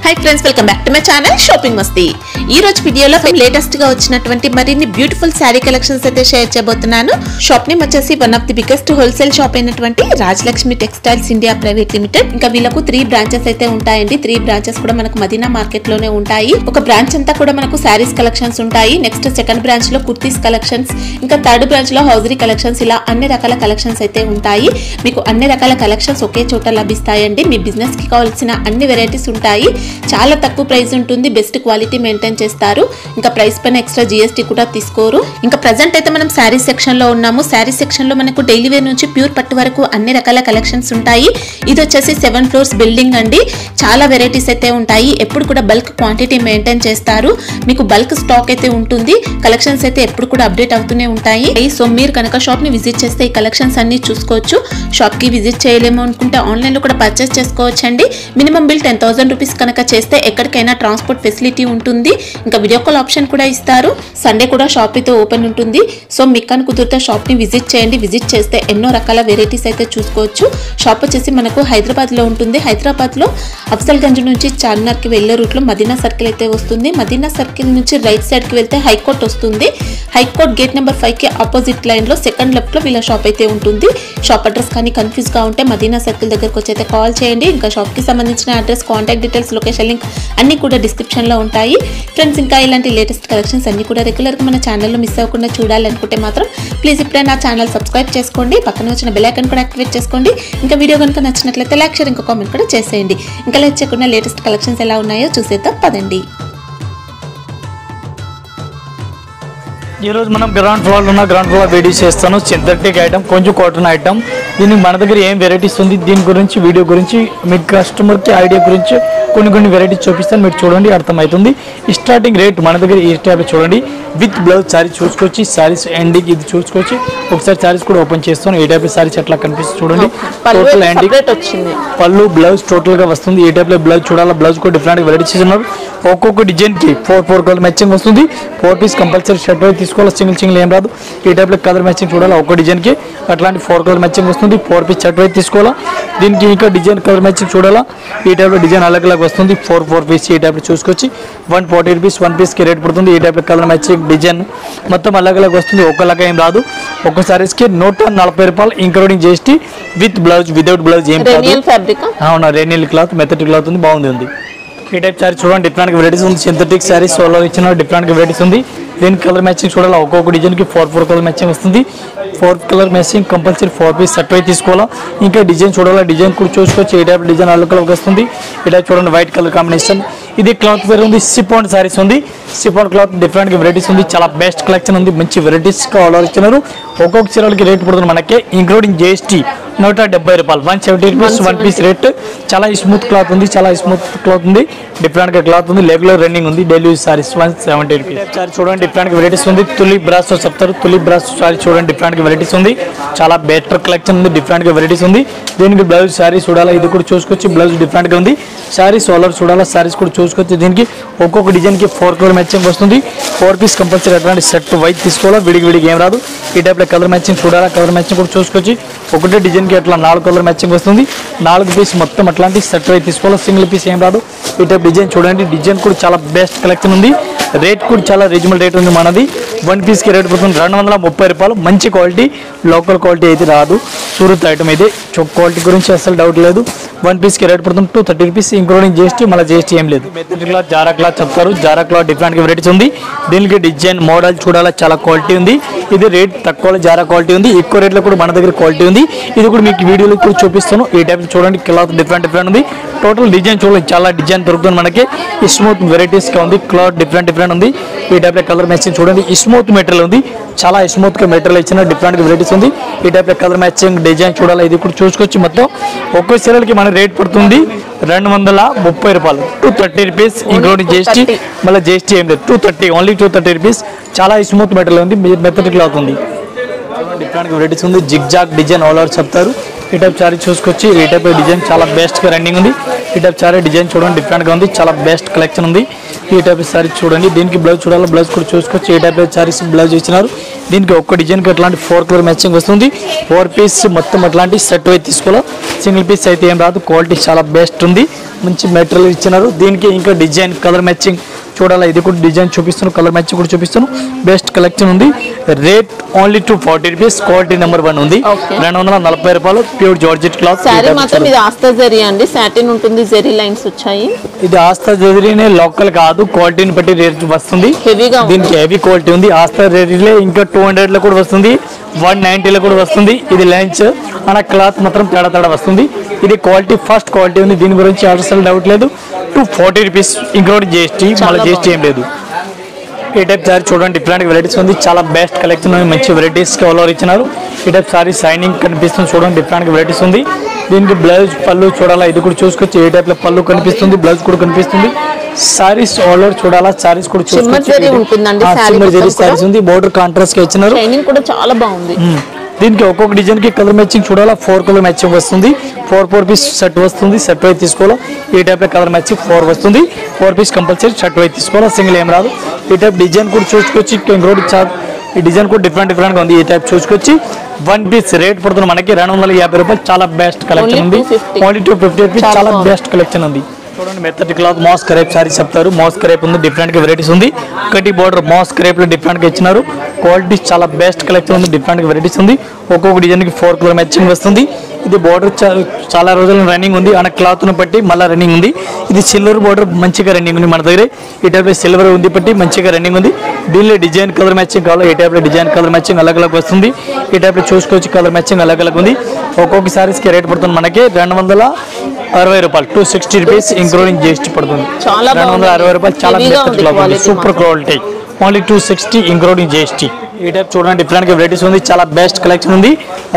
Hi friends welcome back to my channel shopping Masti ఈ రోజు వీడియోలో లేటెస్ట్ గా వచ్చినటువంటి మరిన్ని బ్యూటిఫుల్ సారీ కలెక్షన్స్ అయితే షేర్ చేయబోతున్నాను. షాప్ నేమ్ వచ్చేసి one of the biggest wholesale shop అయినటువంటి Rajalakshmi textiles India private limited. ఇంకా వీళ్ళకు 3 బ్రాంచెస్ అయితే ఉంటాయండి. 3 బ్రాంచెస్ కూడా మనకు మదీనా మార్కెట్ లోనే ఉంటాయి. ఒక బ్రాంచ్ అంతా కూడా మనకు సారీస్ కలెక్షన్స్ ఉంటాయి. నెక్స్ట్ సెకండ్ బ్రాంచ్ లో కుర్తీస్ కలెక్షన్స్, ఇంకా థర్డ్ బ్రాంచ్ లో హౌజరీ కలెక్షన్స్, ఇలా అన్ని రకాల కలెక్షన్స్ అయితే ఉంటాయి. మీకు అన్ని రకాల కలెక్షన్స్ ఒకే చోట లభిస్తాయండి. మీ బిజినెస్ కి కావాల్సిన అన్ని వెరైటీస్ ఉంటాయి. చాలా తక్కువ ప్రైస్ ఉంటుంది. బెస్ట్ క్వాలిటీ మెయింటైన్ చేస్తారు. ఇంకా ప్రైస్ పైన ఎక్స్ట్రా జీఎస్టీ కూడా తీసుకోరు. ఇంకా ప్రెజెంట్ అయితే మనం శారీ సెక్షన్ లో ఉన్నాము. శారీ సెక్షన్ లో మనకు డైలీ వేర్ నుంచి ప్యూర్ పట్టు వరకు అన్ని రకాల కలెక్షన్స్ ఉంటాయి. ఇది వచ్చేసి 7 ఫ్లోర్స్ బిల్డింగ్ అండి. చాలా వెరైటీస్ అయితే ఉంటాయి. ఎప్పుడు కూడా బల్క్ క్వాంటిటీ మెయింటైన్ చేస్తారు. మీకు బల్క్ స్టాక్ అయితే ఉంటుంది. కలెక్షన్స్ అయితే ఎప్పుడు కూడా అప్డేట్ అవుతూనే ఉంటాయి. సో మీరు కనుక షాప్ ని విజిట్ చేస్తే ఈ కలెక్షన్స్ అన్ని చూసుకోవచ్చు. షాప్ కి విజిట్ చేయలేము అనుకుంటే ఆన్లైన్ లో కూడా పర్చేస్ చేసుకోవచ్చండి. మినిమం బిల్ 10,000 రూపీస్ కనుక చేస్తే ఎక్కడికైనా ట్రాన్స్పోర్ట్ ఫెసిలిటీ ఉంటుంది. ఇంకా వీడియో కాల్ ఆప్షన్ కూడా ఇస్తారు. సండే కూడా షాప్ అయితే ఓపెన్ ఉంటుంది. సో మీకు కనుక కుదిరితే షాప్ ని విజిట్ చేయండి. విజిట్ చేస్తే ఎన్నో రకాల వెరైటీస్ అయితే చూసుకోవచ్చు. షాప్ వచ్చేసి మనకు హైదరాబాద్ లో ఉంటుంది. హైదరాబాద్ లో అఫ్జల్ గంజ్ నుంచి చార్మినార్ కి వెళ్లే రూట్ లో మదీనా సర్కిల్ అయితే వస్తుంది. మదీనా సర్కిల్ నుంచి రైట్ సైడ్ కి వెళ్తే హైకోర్ట్ వస్తుంది. హైకోర్ట్ గేట్ నెంబర్ 5 కి ఆపోజిట్ లైన్ లో సెకండ్ లెఫ్ట్ లో వీళ్ళ షాప్ అయితే ఉంటుంది. షాప్ అడ్రస్ కానీ కన్ఫ్యూజ్ గా ఉంటే మదీనా సర్కిల్ దగ్గరకు వచ్చి అయితే కాల్ చేయండి. ఇంకా షాప్ కి సంబంధించిన address, contact details, location link అన్ని కూడా డిస్క్రిప్షన్ లో ఉంటాయి. ఫ్రెండ్స్ ఇంకా ఇలాంటి లేటెస్ట్ కలెక్షన్స్ అన్ని కూడా రెగ్యులర్ గా మన ఛానల్లో మిస్ అవ్వకుండా చూడాలనుకుంటే మాత్రం ప్లీజ్ ఇప్పుడే నా ఛానల్ సబ్స్క్రైబ్ చేసుకోండి. పక్కన వచ్చిన బెల్ ఐకాన్ కూడా యాక్టివేట్ చేసుకోండి. ఇంకా వీడియో కనుక నచ్చినట్లయితే లైక్, షేర్, ఇంకా కామెంట్ కూడా చేసేయండి. ఇంకా లేట్ చేయకుండా లేటెస్ట్ కలెక్షన్స్ ఎలా ఉన్నాయో చూసేద్దాం పదండి. ఈ రోజు మనం గ్రౌండ్ ఫ్లోర్ వీడియో చేస్తాను. సింథటిక్ ఐటమ్, కొంచెం కాటన్ ఐటమ్. దీనికి మన దగ్గర ఏం వెరైటీస్ ఉంది, దీని గురించి వీడియో గురించి మీ కస్టమర్కి ఐడియా గురించి కొన్ని వెరైటీస్ చూపిస్తాను. మీరు చూడండి, అర్థమవుతుంది. స్టార్టింగ్ రేట్ మన దగ్గర ఈ టైప్ చూడండి. విత్ బ్లౌజ్ సారీ చూసుకోవచ్చు. సారీస్ ఎండింగ్ ఇది చూసుకోవచ్చు. ఒకసారి సారీస్ కూడా ఓపెన్ చేస్తాను. ఈ టైప్ సారీస్ ఎట్లా కనిపిస్తుంది చూడండి. టోటల్ ఎండింగ్ పళ్ళు బ్లౌజ్ టోటల్ గా వస్తుంది. ఈ టైప్ లో బ్లౌజ్ చూడాలా. బ్లౌజ్ కూడా డిఫరెంట్ వెరైటీస్ ఉన్నారు. ఒక్కొక్క డిజైన్ కి 4 కలర్ మ్యాచింగ్ వస్తుంది. 4 పీస్ కంపల్సరీ షర్ట్ అయితే తీసుకోవాలి. సింగిల్ ఏం రాదు. ఈ టైప్ లో కలర్ మ్యాచింగ్ చూడాలి. ఒక్క డిజైన్ కి అట్లాంటి 4 కలర్ మ్యాచింగ్ వస్తుంది. 4 పీస్ షర్ట్ అయితే తీసుకోవాలా. దీనికి ఇంకా డిజైన్ కలర్ మ్యాచింగ్ చూడాలా. ఈ టైప్ లో డిజైన్ అలగ్ వస్తుంది. 4 పీస్ ఈ టైప్ లో చూసుకోవచ్చు. 140 రూపీస్ 1 పీస్ కి రేట్ పడుతుంది. ఈ టైప్ లో కలర్ మ్యాచింగ్ డిజైన్ మొత్తం అలగ్ వస్తుంది. ఒక్కలాగా ఏం రాదు. ఒక్క సారీస్ కి 140 రూపాయలు including GST with blouse. Without blouse ఏం కాదు. అవునా, రేనియల్ క్లాత్, మెథడ్ క్లాత్ ఉంది. బాగుంది. ఈ టైప్ సారీ చూడండి. డిఫరెంట్ వెరైటీస్ ఉంది. సింథటిక్ సారీ సోలో ఇచ్చిన డిఫరెంట్ వెరైటీస్ ఉంది. దీని కలర్ మ్యాచింగ్ చూడాలి. ఒక్కొక్క డిజైన్ కి 4 కలర్ మ్యాచింగ్ వస్తుంది. 4 colour matching compulsory 4 piece shirt అయితే తీసుకోవాలా. ఇంకా డిజైన్ చూడాలి. డిజైన్ కూడా చూసుకోవచ్చు. ఈ టైప్ డిజైన్ అల్లు కలర్ వస్తుంది. ఈ టైప్ చూడండి. White colour combination. ఇది క్లాత్ వేరే ఉంది. సిఫాన్ సారీస్ ఉంది. సిఫాన్ క్లాత్ డిఫరెంట్ వెరైటీస్ ఉంది. చాలా బెస్ట్ కలెక్షన్ ఉంది. మంచి వెరైటీస్ ఆర్డర్ ఇచ్చినారు. ఒక్కొక్క చీరలకి రేట్ పడుతుంది మనకి ఇంక్లూడింగ్ GST 170 రూపాయలు. 170 రూపీస్ 1 పీస్ రేట్. చాలా స్మూత్ క్లాత్ ఉంది. చాలా స్మూత్ క్లాత్ ఉంది. డిఫరెంట్ గా క్లాత్ ఉంది. రెగ్యులర్ రన్నింగ్ ఉంది. Daily use saris 170 rupees. Sorry చూడండి. డిఫరెంట్ వెరైటీస్ ఉంది. తులి బ్రాస్ చెప్తారు. తులి బ్రాస్ సారీ చూడండి. డిఫరెంట్ వెరైటీస్ ఉంది. చాలా బెటర్ కలెక్షన్ ఉంది. డిఫరెంట్ గా వెరైటీస్ ఉంది. దీనికి బ్లౌజ్ సారీ చూడాలా. ఇది కూడా చూసుకోవచ్చు. బ్లౌజ్ డిఫరెంట్ గా ఉంది. సారీ సోలర్ చూడాలా. సారీస్ కూడా చూసుకోవచ్చు. దీనికి ఒక్కొక్క డిజైన్ కి 4 కలర్ మ్యాచింగ్ వస్తుంది. 4 పీస్ కంపల్సరీ అట్లాంటి సెట్ వైట్ తీసుకోవాలా. విడికి ఏం రాదు. ఈ టైప్ లో కలర్ మ్యాచింగ్ చూడాలా. కలర్ మ్యాచింగ్ కూడా చూసుకోవచ్చు. ఒకటే డిజైన్ కి అట్లా 4 కలర్ మ్యాచింగ్ వస్తుంది. 4 పీస్ మొత్తం అట్లాంటి సెట్ వైట్ తీసుకోవాలి. సింగిల్ పీస్ ఏం రాదు. ఈ టైప్ డిజైన్ చూడండి. డిజైన్ కూడా చాలా బెస్ట్ కలెక్షన్ ఉంది. రేట్ కూడా చాలా రీజనబుల్ రేట్ ఉంది. మనది 1 పీస్ కి రేట్ పడుతుంది 230 రూపాయలు. మంచి క్వాలిటీ, లోకల్ క్వాలిటీ అయితే రాదు. సూరత్ ఐటమ్ ఇది. క్వాలిటీ గురించి అసలు డౌట్ లేదు. 1 పీస్ కి రేట్ పడుతుంది 230 రూపీస్ ఇంక్లూడింగ్ GST. మళ్ళీ GST ఏం లేదు. మెథడ్ క్లాత్, జారా క్లాత్ చెప్తారు. జారా క్లాత్ డిఫరెంట్ వెరైటీస్ ఉంది. దీనికి డిజైన్ మోడల్ చూడాలా. చాలా క్వాలిటీ ఉంది. ఇది రేట్ తక్కువ జారా క్వాలిటీ ఉంది. ఎక్కువ రేట్లో కూడా మన దగ్గర క్వాలిటీ ఉంది. ఇది కూడా మీకు వీడియోలో కూడా చూపిస్తాను. ఈ టైప్ చూడండి. క్లాత్ డిఫరెంట్ ఉంది. టోటల్ డిజైన్ చూడండి. చాలా డిజైన్ దొరుకుతుంది మనకి. స్మూత్ వెరైటీస్ గా ఉంది. క్లాత్ డిఫరెంట్ ఉంది. ఈ టైప్ కలర్ మ్యాచింగ్ చూడండి. స్మూత్ మెటీరియల్ ఉంది. చాలా స్మూత్ గా మెటీరియల్ ఇచ్చిన డిఫరెంట్ వెరైటీస్ ఉంది. ఈ టైప్ కలర్ మ్యాచింగ్ డిజైన్ చూడాలి. ఇది కూడా చూసుకోవచ్చు. మొత్తం ఒక్కో చీరలకి మన రేట్ పడుతుంది 230 రూపాయలు. 230 రూపీస్ ఇంక్లూడింగ్ GST. మళ్ళీ GST ఏం లేదు. 230 ఓన్లీ 230 రూపీస్. చాలా స్మూత్ మెటీరియల్ ఉంది. మెథడ్ క్లాత్ ఉంది. డిఫరెంట్ వెరైటీస్ ఉంది. Zig zag design all over చెప్తారు. ఈ టైప్ సారీ చూసుకోవచ్చు. ఈ టైప్ డిజైన్ చాలా బెస్ట్ గా రన్నింగ్ ఉంది. ఈ టైప్ సారీ డిజైన్ చూడండి. డిఫరెంట్ గా ఉంది. చాలా బెస్ట్ కలెక్షన్ ఉంది. ఈ టైప్ సారీ చూడండి. దీనికి బ్లౌజ్ చూడాలి. బ్లౌజ్ కూడా చూసుకోవచ్చు. ఈ టైప్ సారీస్ బ్లౌజ్ ఇచ్చినారు. దీనికి ఒక్క డిజైన్కి అట్లాంటి 4 కలర్ మ్యాచింగ్ వస్తుంది. 4 పీస్ మొత్తం అట్లాంటి సెట్ అయితే తీసుకోవాలి. సింగిల్ పీస్ అయితే ఏం రాదు. క్వాలిటీ చాలా బెస్ట్ ఉంది. మంచి మెటీరియల్ ఇచ్చినారు. దీనికి ఇంకా డిజైన్ కలర్ మ్యాచింగ్ చూడాలా. ఇది కూడా డిజైన్ చూపిస్తాను, కలర్ మ్యాచింగ్ కూడా చూపిస్తాను. బెస్ట్ కలెక్షన్ ఉంది. Rate only 240 rupees. Quality number 1 ఉంది. 240 రూపాయలు. Pure georgette cloth. సారీ మాత్రం ఇది ఆస్తా జరీ అండి, సాటిన్ ఉంటుంది, జరీ లైన్స్ వచ్చాయి. ఇది ఆస్తా జరీనే, లోకల్ కాదు. క్వాలిటీని బట్టి రేట్ వస్తుంది. హెవీగా దీనికి హెవీ క్వాలిటీ ఉంది. ఆస్తా జరీలే ఇంకా 200 లో కూడా వస్తుంది, 190 లో కూడా వస్తుంది. ఇది లైన్స్ అన్న క్లాత్ మాత్రం తేడా వస్తుంది. ఇది క్వాలిటీ ఫస్ట్ క్వాలిటీ ఉంది. దీని గురించి అసలు డౌట్ లేదు. 240 రూపీస్ ఇంక్లూడింగ్ జిఎస్టీ. మళ్ళీ జిఎస్టీ ఏం లేదు. ఈ టైప్ సారీ చూడండి, డిఫరెంట్ వెరైటీస్ ఉంది. చాలా బెస్ట్ కలెక్షన్ ఉంది. మంచి వెరైటీస్ కలర్ ఇచ్చినారు. ఈ టైప్ సారీ షైనింగ్ కనిపిస్తుంది. చూడండి, డిఫరెంట్ వెరైటీస్ ఉంది. దీనికి బ్లౌజ్ పళ్ళు చూడాలా. ఇది కూడా చూసుకోవచ్చు. ఏ టైప్ లో పళ్ళు కనిపిస్తుంది, బ్లౌజ్ కూడా కనిపిస్తుంది. సారీస్ ఆల్ ఓవర్ చూడాలా. సారీస్ కూడా చూసుకోవచ్చు. సారీస్ ఉంది. బోర్డర్ కాంట్రాస్ట్ గా ఇచ్చినారు. షైనింగ్ కూడా చాలా బాగుంది. దీనికి ఒక్కొక్క డిజైన్ కి కలర్ మ్యాచింగ్ చూడాలా. 4 కలర్ మ్యాచింగ్ వస్తుంది. 4 పీస్ సెట్ వస్తుంది. సెట్ వైజ్ తీసుకోవాలా. ఈ టైప్ లో కలర్ మ్యాచింగ్ 4 వస్తుంది. 4 పీస్ కంపల్సరీ సెట్ వైజ్ తీసుకోవాలా. సింగిల్ ఏం రాదు. ఈ టైప్ డిజైన్ కూడా చూసుకోవచ్చు. ఈ డిజైన్ కూడా డిఫరెంట్ గా ఉంది. ఈ టైప్ చూసుకోవచ్చు. 1 పీస్ రేట్ పడుతుంది మనకి 250 రూపాయలు. చాలా బెస్ట్ కలెక్షన్ ఉంది. Only 250 rupees. చాలా బెస్ట్ కలెక్షన్ ఉంది. చూడండి, మెత్తటి క్లాత్ మాస్ క్రేప్ సారీ చెప్తారు. మాస్ క్రేప్ ఉంది. డిఫరెంట్ గా వెరైటీస్ ఉంది. కటి బోర్డర్ మాస్ క్రేప్ లో డిఫరెంట్ గా ఇచ్చినారు. క్వాలిటీ చాలా బెస్ట్ కలెక్షన్ ఉంది. డిఫరెంట్ గా వెరైటీస్ ఉంది. ఒక్కొక్క డిజైన్ కి 4 కలర్ మ్యాచింగ్ వస్తుంది. ఇది బోర్డర్ చాలా రోజులు రన్నింగ్ ఉంది. అన్న క్లాత్ ను బట్టి మళ్ళీ రన్నింగ్ ఉంది. ఇది సిల్వర్ బోర్డర్ మంచిగా రన్నింగ్ ఉంది మన దగ్గర. ఈ టైప్ సిల్వర్ ఉంది బట్టి మంచిగా రన్నింగ్ ఉంది. దీనిలో డిజైన్ కలర్ మ్యాచింగ్ కావాలి. ఈ టైప్ లో డిజైన్ కలర్ మ్యాచింగ్ అలగ్ వస్తుంది. ఈ టైప్ లో చూసుకోవచ్చు. కలర్ మ్యాచింగ్ అలగ్ ఉంది. ఒక్కొక్క సారీస్ కి రేట్ పడుతుంది మనకి 260 రూపాయలు. 260 రూపీస్ ఇంక్లూడింగ్ జిఎస్టీ పడుతుంది. 260 రూపాయలు. చాలా బెస్ట్ క్లాత్ ఉంది. Super quality. Only 260 including GST. ఈ టైప్ చూడండి, డిఫరెంట్ గా వెరైటీస్ ఉంది. చాలా బెస్ట్ కలెక్షన్ ఉంది.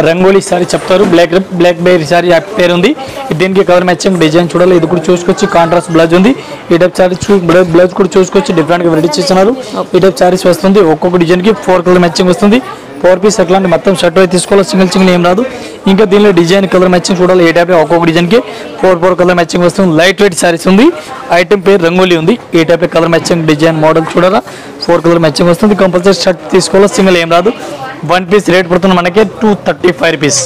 రంగోలీ సారీ చెప్తారు. బ్లాక్ బెర్రీ సారీ పేరు ఉంది. దీనికి కలర్ మ్యాచింగ్ డిజైన్ చూడాలి. ఇది కూడా చూసుకోవచ్చు. కాంట్రాస్ట్ బ్లౌజ్ ఉంది. ఈ టైప్ సారీ బ్లౌజ్ కూడా చూసుకోవచ్చు. డిఫరెంట్ గా వెరైటీస్ ఇస్తున్నారు. ఈ టైప్ సారీస్ వస్తుంది. ఒక్కొక్క డిజైన్ కి 4 కలర్ మ్యాచింగ్ వస్తుంది. 4 పీస్ అట్లాంటి మొత్తం షర్ట్ అయితే తీసుకోవాలి. సింగిల్ ఏం రాదు. ఇంకా దీనిలో డిజైన్ కలర్ మ్యాచింగ్ చూడాలి. ఏ టైప్ ఒక్కొక్క డిజైన్ కి 4 కలర్ మ్యాచింగ్ వస్తుంది. లైట్ వెయిట్ సారీస్ ఉంది. ఐటమ్ పేరు రంగోలీ ఉంది. ఈ type colour matching design model చూడాలా. 4 కలర్ మ్యాచింగ్ వస్తుంది. కంపల్సరీ షర్ట్ తీసుకోవాలి. సింగిల్ ఏం రాదు. 1 పీస్ రేట్ పడుతుంది మనకి 235 రూపీస్.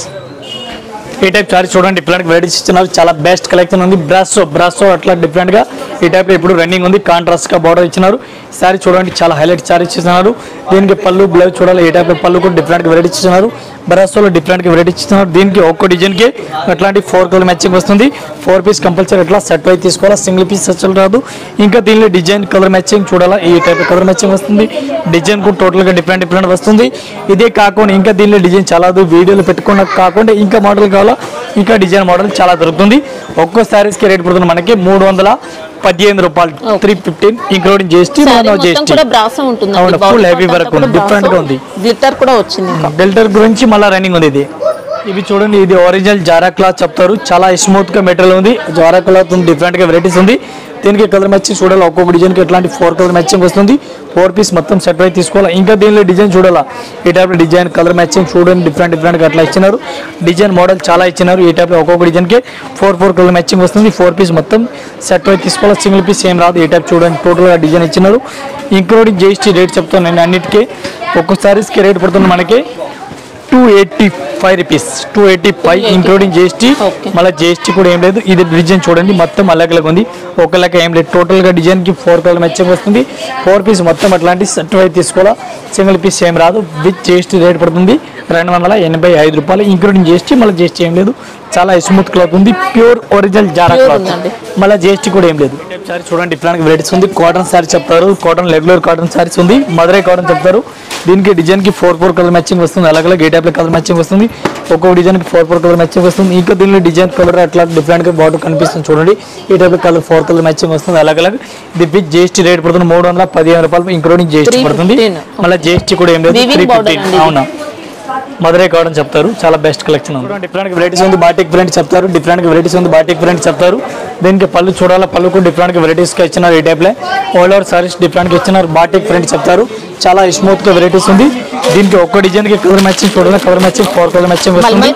ఈ టైప్ సారీ చూడండి, డిఫరెంట్ వెరైటీస్ ఇస్తున్నారు. చాలా బెస్ట్ కలెక్షన్ ఉంది. బ్రాసో అట్లా డిఫరెంట్ గా ఈ టైప్ లో ఇప్పుడు రన్నింగ్ ఉంది. కాంట్రాస్ట్ గా బార్డర్ ఇచ్చినారు. సారీ చూడండి, చాలా హైలైట్ సారీ ఇస్తున్నారు. దీనికి పళ్ళు బ్లౌజ్ చూడాలి. ఈ టైప్ లో పళ్ళు కూడా డిఫరెంట్ గా వెరైటీస్ ఇస్తున్నారు. బ్రాసోలో డిఫరెంట్ గా వెరైటీస్ ఇస్తున్నారు. దీనికి ఒక్కో డిజైన్ కి అట్లాంటి 4 కలర్ మ్యాచింగ్ వస్తుంది. 4 పీస్ కంపల్సరీ అట్లా సెట్ అయితే తీసుకోవాలా. సింగిల్ పీస్ అసలు రాదు. ఇంకా దీనిలో డిజైన్ కలర్ మ్యాచింగ్ చూడాలా. ఈ టైప్ కలర్ మ్యాచింగ్ వస్తుంది. డిజైన్ కూడా టోటల్ గా డిఫరెంట్ వస్తుంది. ఇదే కాకుండా ఇంకా దీనిలో డిజైన్ చాలా వీడియోలు పెట్టుకున్న కాకుండా ఇంకా మోడల్ కావాలా. ఇంకా డిజైన్ మోడల్ చాలా దొరుకుతుంది. ఒక్కో సారీస్ కి రేట్ పడుతుంది మనకి 315 రూపాయలు. 315 including GST. Full heavy work ఉంది. డిఫరెంట్ గా ఉంది. గ్లిట్టర్ కూడా వచ్చింది. గ్లిట్టర్ గురించి మళ్ళీ రన్నింగ్ ఉంది. ఇవి చూడండి, ఇది ఒరిజినల్ జారా క్లాత్ చెప్తారు. చాలా స్మూత్ గా మెటీరియల్ ఉంది. జారా క్లాత్ ఉంది. డిఫరెంట్ గా వెరైటీస్ ఉంది. దీనికి కలర్ మ్యాచింగ్ చూడాలి. ఒక్కొక్క డిజైన్ కి ఎట్లాంటి 4 కలర్ మ్యాచింగ్ వస్తుంది. 4 పీస్ మొత్తం సెట్ అయితే తీసుకోవాలి. ఇంకా దీనిలో డిజైన్ చూడాలా. ఈ టైప్ లో డిజైన్ కలర్ మ్యాచింగ్ చూడండి. డిఫరెంట్ గా అట్లా ఇచ్చినారు. డిజైన్ మోడల్ చాలా ఇచ్చినారు. ఈ టైప్ లో ఒక్కొక్క డిజైన్ కి 4 కలర్ మ్యాచింగ్ వస్తుంది. 4 పీస్ మొత్తం సెట్ అయితే తీసుకోవాలి. సింగిల్ పీస్ ఏం రాదు. ఈ టైప్ చూడండి, టోటల్ గా డిజైన్ ఇచ్చినారు. ఇంక్లూడింగ్ జిఎస్టీ రేట్ చెప్తాను నేను అన్నిటికీ. ఒక్కొక్క సారీస్ కి రేట్ పడుతుంది మనకి 285 రూపీస్. 285 including GST. మళ్ళీ జిఎస్టీ కూడా ఏం లేదు. ఇది డిజైన్ చూడండి, మొత్తం అలగ్ ఉంది. ఒకలాగా ఏం లేదు. టోటల్ గా డిజైన్ కి 4 కలర్ మ్యాచింగ్ వస్తుంది. 4 పీస్ మొత్తం అట్లాంటి సెట్ అయితే తీసుకోవాలా. సింగిల్ పీస్ ఏం రాదు. విత్ జిఎస్టీ రేట్ పడుతుంది 285 రూపాయలు ఇంక్లూడింగ్ జిఎస్టీ. మళ్ళీ జిఎస్టీ ఏం లేదు. చాలా స్మూత్ క్లాత్ ఉంది. Pure original Zara cloth. మళ్ళీ జిఎస్టీ కూడా ఏం లేదు. సారీ చూడండి, డిఫరెంట్ వెరైటీస్ ఉంది. కాటన్ సారీ చెప్తారు. కాటన్ రెగ్యులర్ కాటన్ సారీస్ ఉంది. మధురై కాటన్ చెప్తారు. దీనికి డిజైన్ కి 4 కలర్ మ్యాచింగ్ వస్తుంది. అలాగే ఏ టైప్ లో కలర్ మ్యాచింగ్ వస్తుంది. ఒక్కొక్క డిజైన్ కి 4 కలర్ మ్యాచింగ్ వస్తుంది. ఇంకా దీనిలో డిజైన్ కలర్ అట్లా డిఫరెంట్ గా బార్డర్ కనిపిస్తుంది. చూడండి, ఈ టైప్ లో కలర్ 4 కలర్ మ్యాచింగ్ వస్తుంది. అలాగే ఇది విత్ జిఎస్టీ రేట్ పడుతుంది 315 రూపాయలు ఇంక్లూడింగ్ జిఎస్టీ పడుతుంది. మళ్ళీ జిఎస్టీ కూడా ఏం లేదు. 315. అవునా, మధురై కాటన్ చెప్తారు. చాలా బెస్ట్ కలెక్షన్ ఉంది. డిఫరెంట్ వెరైటీస్ ఉంది. బాటిక్ ప్రింట్ చెప్తారు. డిఫరెంట్ వెరైటీస్ ఉంది. బాటిక్ ప్రింట్ చెప్తారు. దీనికి పళ్ళు చూడాలా. పళ్ళు కూడా డిఫరెంట్ వెరైటీస్ గా ఇచ్చినారు. ఈ టైప్ లో ఆల్ ఓవర్ సారీస్ డిఫరెంట్ గా ఇచ్చినారు. బాటిక్ ప్రింట్ చెప్తారు. చాలా స్మూత్ గా వెరైటీస్ ఉంది. దీనికి ఒక్క డిజైన్ కి కలర్ మ్యాచింగ్ చూడాలి. కలర్ మ్యాచింగ్ 4 కలర్ మ్యాచింగ్ వస్తుంది.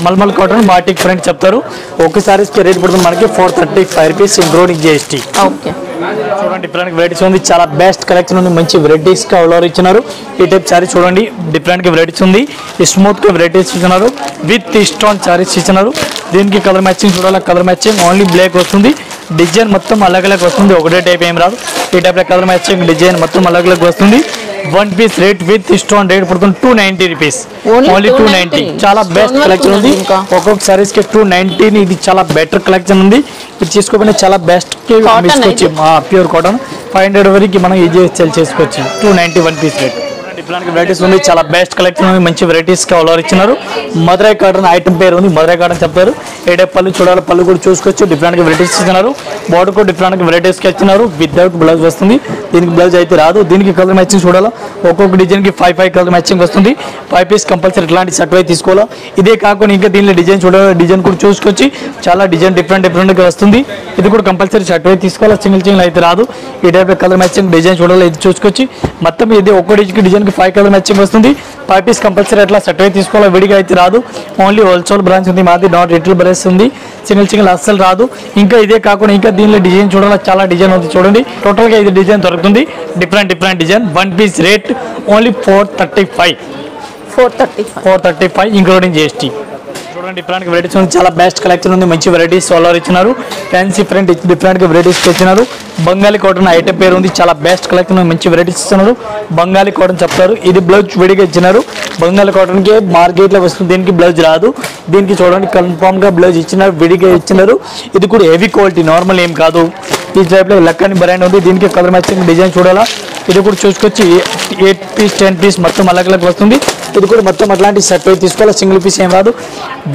మల్మల్ కాటన్ బాటిక్ ప్రింట్ చెప్తారు. ఒక్క సారీస్ కి రేట్ పడుతుంది మనకి 435 రూపీస్ ఇంక్లూడింగ్ జిఎస్టీ. చూడండి డిఫరెంట్ వెరైటీస్ ఉంది, చాలా బెస్ట్ కలెక్షన్ ఉంది, మంచి వెరైటీస్ గా ఇచ్చినారు. ఈ టైప్ సారీ చూడండి డిఫరెంట్ గా వెరైటీస్ ఉంది, స్మూత్ గా వెరైటీస్ ఇచ్చినారు, విత్ స్టోన్ సారీస్ ఇచ్చినారు. దీనికి కలర్ మ్యాచింగ్ చూడాలి, కలర్ మ్యాచింగ్ ఓన్లీ బ్లాక్ వస్తుంది, డిజైన్ మొత్తం అలగ్ అలగ్ వస్తుంది, ఒకటే టైప్ ఏం రాదు. ఈ టైప్ లో కలర్ మ్యాచింగ్ డిజైన్ మొత్తం అలగ్ అలగ్ వస్తుంది. One piece rate with stone rate పడుతుంది 290 రూపీస్, ఓన్లీ 290. చాలా బెస్ట్ కలెక్షన్ ఉంది, ఒక్కొక్క సారీస్ కి 290. ఇది చాలా బెటర్ కలెక్షన్ ఉంది, ఇది తీసుకోకపోయినా చాలా బెస్ట్ తీసుకోవచ్చు. ప్యూర్ కాటన్ 500 వరకు మనం ఈజీ సెల్ చేసుకోవచ్చు. 290 one piece rate. Different varieties ఉంది, చాలా బెస్ట్ కలెక్షన్ ఉంది, మంచి వెరైటీస్ కలర్ ఇచ్చినారు. మధురై కాటన్ ఐటమ్ పేరు ఉంది, మధురై కాటన్ చెప్తారు. ఏ టైప్ పళ్ళు చూడాలి, పళ్ళు కూడా చూసుకోవచ్చు. డిఫరెంట్ వెరైటీస్ ఇచ్చినారు, బార్డర్ కూడా డిఫరెంట్ వెరైటీస్ ఇచ్చినారు. వితౌట్ బ్లౌజ్ వస్తుంది, దీనికి బ్లౌజ్ అయితే రాదు. దీనికి కలర్ మ్యాచింగ్ చూడాలా, ఒక్కొక్క డిజైన్ కి 5 కలర్ మ్యాచింగ్ వస్తుంది. 5 పీస్ కంపల్సరీ ఇట్లాంటి సెట్ అయితే తీసుకోవాలా. ఇదే కాకుండా ఇంకా దీనిలో డిజైన్ చూడాలి, డిజైన్ కూడా చూసుకోవచ్చు. చాలా డిజైన్ డిఫరెంట్ గా వస్తుంది, ఇది కూడా కంపల్సరీ సెట్ అయితే తీసుకోవాలా, సింగిల్ అయితే రాదు. ఈ టైప్ కలర్ మ్యాచింగ్ డిజైన్ చూడాలి, ఇది చూసుకోవచ్చు. మొత్తం ఇది ఒక్కో డిజైన్ కి 5 కలర్ మ్యాచింగ్ వస్తుంది. 5 పీస్ కంపల్సరీ అట్లా సెట్ అయితే తీసుకోవాలి, విడిగా అయితే రాదు. ఓన్లీ హోల్సేల్ బ్రాంచ్ ఉంది మాది, నాట్ రిటైల్ బ్రాంచ్ ఉంది, సింగిల్ అస్సలు రాదు. ఇంకా ఇదే కాకుండా ఇంకా దీనిలో డిజైన్ చూడాలి, చాలా డిజైన్ ఉంది చూడండి. టోటల్ గా ఇది డిజైన్ దొరుకుతుంది, different design. One piece rate only 435 including GST. చూడండి డిఫరెంట్ వెరైటీస్ ఉంది, చాలా బెస్ట్ కలెక్షన్ ఉంది, మంచి వెరైటీస్ సోలార్ ఇచ్చినారు. ఫ్యాన్సీ ఫ్రంట్ డిఫరెంట్ వెరైటీస్ ఇచ్చినారు. బంగాళీ కాటన్ ఐటమ్ పేరు ఉంది, చాలా బెస్ట్ కలెక్షన్, మంచి వెరైటీస్ ఇస్తున్నారు. బంగాళీ కాటన్ చెప్తారు, ఇది బ్లౌజ్ విడిగా ఇచ్చినారు. బంగాళీ కాటన్ కి మార్కెట్ లో వస్తుంది, దీనికి బ్లౌజ్ రాదు. దీనికి చూడండి కన్ఫామ్ గా బ్లౌజ్ ఇచ్చినారు, విడిగా ఇచ్చినారు. ఇది కూడా హెవీ క్వాలిటీ, నార్మల్ ఏం కాదు. ఈ టైప్ లో లక్కని బ్రాండ్ ఉంది, దీనికి కలర్ మ్యాచింగ్ డిజైన్ చూడాలా, ఇది కూడా చూసుకొచ్చి 8 పీస్ 10 పీస్ మొత్తం అలగ్ వస్తుంది. ఇది కూడా మొత్తం అట్లాంటి సెట్ అయితే తీసుకోవాలి, సింగిల్ పీస్ ఏం రాదు.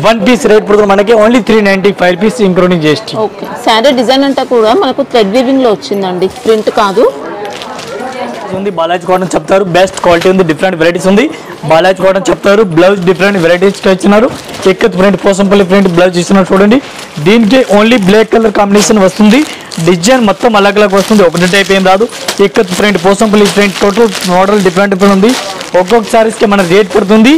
వన్ పీస్ రేట్ పడుతుంది మనకి only 395 piece including GST. Okay, sari design అంతా కూడా మనకు థ్రెడ్ వీవింగ్ లో వచ్చిందండి, ప్రింట్ కాదు. ఉంది బాలాజీ కాటన్ చెప్తారు, బెస్ట్ క్వాలిటీ ఉంది, డిఫరెంట్ వెరైటీస్ ఉంది. బాలాజీ కాటన్ చెప్తారు, బ్లౌజ్ డిఫరెంట్ వెరైటీస్ ఇచ్చినారు. Ikkat print, Pochampally print blouse ఇస్తున్నారు చూడండి. దీనికి ఓన్లీ బ్లాక్ కలర్ కాంబినేషన్ వస్తుంది, డిజైన్ మొత్తం అలగ్ వస్తుంది, ఒకటి టైప్ ఏం రాదు. ఎక్కత్ ప్రింట్, పోసంపల్లి ప్రింట్, టోటల్ మోడల్ డిఫరెంట్ ఉంది. ఒక్కొక్క సారీస్ కి మన రేట్ పడుతుంది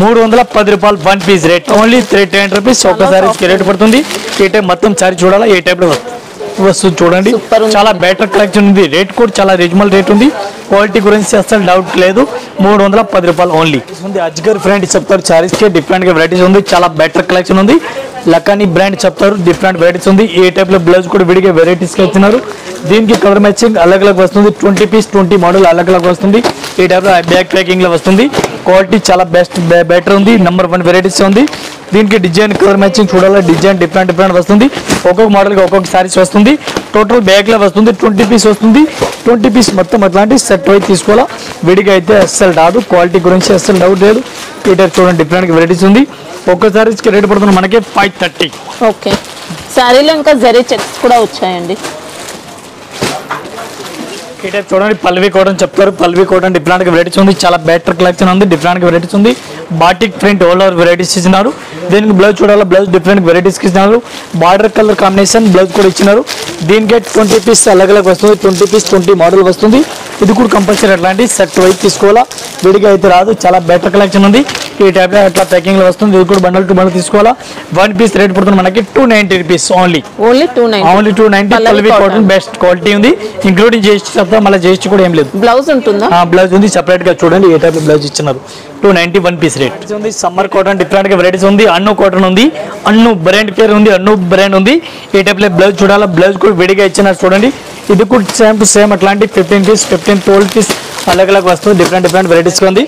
310 రూపాయలు one piece rate, only 310 rupees ఒక్క సారీస్ కి రేట్ పడుతుంది. ఏ టైప్ మొత్తం సారీ చూడాలా, ఏ టైప్ లో వస్తుంది చూడండి, చాలా బెటర్ కలెక్షన్ ఉంది. రేట్ కూడా చాలా రీజనబుల్ రేట్ ఉంది, క్వాలిటీ గురించి అసలు డౌట్ లేదు. 310 రూపాయలు ఓన్లీ ఉంది. అజ్గర్ ఫ్రెండ్ చెప్తారు, సారీస్ కి డిఫరెంట్ గా వెరైటీస్ ఉంది, చాలా బెటర్ కలెక్షన్ ఉంది. లకానీ బ్రాండ్ చెప్తారు, డిఫరెంట్ వెరైటీస్ ఉంది. ఏ టైప్ లో బ్లౌజ్ కూడా విడిగా వెరైటీస్ గా ఇచ్చినారు. దీనికి కలర్ మ్యాచింగ్ అలగ్ వస్తుంది, 20 పీస్ 20 మోడల్ అలగ్ వస్తుంది. ఈ టైప్ లో బ్యాక్ ప్యాకింగ్ లో వస్తుంది, క్వాలిటీ చాలా బెటర్ ఉంది, నెంబర్ 1 వెరైటీస్ ఉంది. దీనికి డిజైన్ కలర్ మ్యాచింగ్ చూడాలి, డిజైన్ డిఫరెంట్ వస్తుంది. ఒక్కొక్క మోడల్ కి ఒక్కొక్క సారీస్ వస్తుంది. టోటల్ బ్యాగ్ లో వస్తుంది, 20 పీస్ వస్తుంది. 20 పీస్ మొత్తం అట్లాంటి సెట్ అయితే తీసుకోవాలా, విడిగా అయితే అస్సలు రాదు. క్వాలిటీ గురించి అస్సలు డౌట్ లేదు. ఈ టైప్ చూడండి డిఫరెంట్ వెరైటీస్ ఉంది. ఒక్క సారీస్ కి రేట్ పడుతుంది మనకి 530. ఓకే, శారీలో ఇంకా జరీ చెక్స్ కూడా వచ్చాయండి. ఈ టైప్ చూడండి పల్వి కాటన్ చెప్తారు, పల్వి కాటన్ డిఫరెంట్ వెరైటీస్ ఉంది, చాలా బెటర్ కలెక్షన్ ఉంది, డిఫరెంట్ వెరైటీస్ ఉంది. Batik print all over varieties ఇచ్చినారు. దీనికి బ్లౌజ్ చూడాలి, బ్లౌజ్ డిఫరెంట్ వెరైటీస్ ఇచ్చినారు. బార్డర్ కలర్ కాంబినేషన్ బ్లౌజ్ కూడా ఇచ్చినారు. దీనికి 20 పీస్ అలగ్ వస్తుంది, 20 పీస్ 20 మోడల్ వస్తుంది. ఇది కూడా కంపల్సరీ అట్లాంటి సెట్ వైపు తీసుకోవాలా, విడిగా అయితే రాదు. చాలా బెటర్ కలెక్షన్ ఉంది. ఈ టైప్ లో అట్లా ప్యాకింగ్ లో వస్తుంది. ఇది కూడా బండల్ టు బండల్ తీసుకోవాలా. వన్ పీస్ రేట్ పడుతుంది మనకి 290 rupees only 290. Palvi cotton best quality ఉంది, ఇంక్లూడింగ్ GST చెప్తా, మళ్ళీ GST కూడా ఏం లేదు. బ్లౌజ్ ఉంటుందా? బ్లౌజ్ ఉంది సెపరేట్ గా చూడండి, ఏ టైప్ బ్లౌజ్ ఇచ్చినారు. 290 వన్ పీస్ రేట్ ఉంది. సమ్మర్ కాటన్ డిఫరెంట్ గా వెరైటీస్ ఉంది. అన్ను కాటన్ ఉంది, అన్ను బ్రాండ్ పేరు ఉంది, అన్ను బ్రాండ్ ఉంది. ఏ టైప్ లో బ్లౌజ్ చూడాలా, బ్లౌజ్ కూడా విడిగా ఇచ్చినారు చూడండి. ఇది కూడా సేమ్ టు సేమ్ అట్లాంటి 15 పీస్ 12 పీస్ అలగ్ వస్తుంది, డిఫరెంట్ వెరైటీస్ ఉంది.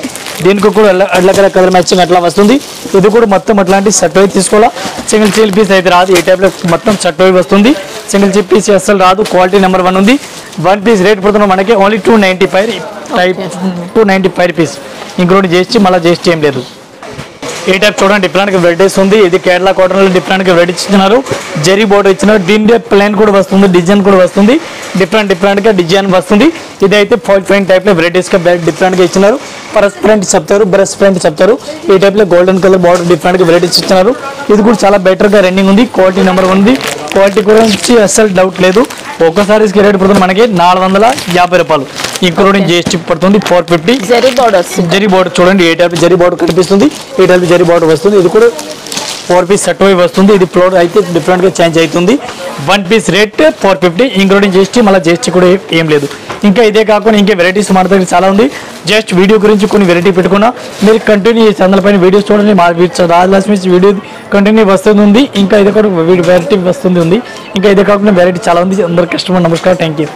దీనికి కూడా అలగ్ కలర్ మ్యాచింగ్ అట్లా వస్తుంది. ఇది కూడా మొత్తం అట్లాంటి సెట్ అయితే తీసుకోవాలా, సింగిల్ పీస్ అయితే రాదు. ఏ టైప్ లో మొత్తం సెట్ అయి వస్తుంది, సింగిల్ పీస్ అసలు రాదు. క్వాలిటీ నెంబర్ 1 ఉంది. వన్ పీస్ రేట్ పడుతున్నాం మనకి ఓన్లీ 295 పీస్ ఇంక్లూడింగ్ GST, మళ్ళీ GST ఏం లేదు. ఏ టైప్ చూడండి డిఫరెంట్ వెరైటీస్ ఉంది. ఇది కేరళ కాటన్ లో డిఫరెంట్ గా వెరైటీస్ ఇచ్చినారు, జరీ బోర్డర్ ఇచ్చినారు. దీని ప్లేన్ కూడా వస్తుంది, డిజైన్ కూడా వస్తుంది, డిఫరెంట్ గా డిజైన్ వస్తుంది. ఇదైతే ఫాయిల్ ప్రింట్ టైప్ లో వెరైటీస్ గా డిఫరెంట్ గా ఇచ్చినారు. పరస్ ప్రింట్ చెప్తారు, బ్రష్ ప్రింట్ చెప్తారు. ఈ టైప్ లో గోల్డెన్ కలర్ బార్డర్ డిఫరెంట్ గా వెరైటీస్ ఇచ్చినారు. ఇది కూడా చాలా బెటర్ గా రన్నింగ్ ఉంది, క్వాలిటీ నెంబర్ 1 ఉంది. క్వాలిటీ గురించి అస్సలు డౌట్ లేదు. ఒక్కసారి రేట్ పడుతుంది మనకి 450 రూపాయలు ఇంక్లూడింగ్ GST పడుతుంది 450. జరీ బోర్డర్ చూడండి, ఏ టైప్ జరీ బోర్డర్ కనిపిస్తుంది, ఏ టైప్ జరీ బోర్డర్ వస్తుంది. ఇది కూడా 4 పీస్ సెట్ అయి వస్తుంది. ఇది ఫ్లోర్ అయితే డిఫరెంట్గా చేంజ్ అవుతుంది. 1 పీస్ రేట్ 450 ఇంక్లూడింగ్ జిఎస్టీ, మళ్ళీ జిఎస్టీ కూడా ఏం లేదు. ఇంకా ఇదే కాకుండా ఇంకా వెరైటీస్ మన దగ్గర చాలా ఉంది. జస్ట్ వీడియో గురించి కొన్ని వెరైటీ పెట్టుకున్నా మీరు కంటిన్యూ చేసి అందరిపైన వీడియోస్ చూడండి. మా రాజలక్ష్మి వీడియో కంటిన్యూ వస్తుంది. ఇంకా ఇదే కూడా వెరైటీ వస్తుంది. ఇంకా ఇదే కాకుండా వెరైటీ చాలా ఉంది. అందరు కస్టమర్ నమస్కారం, థ్యాంక్ యూ.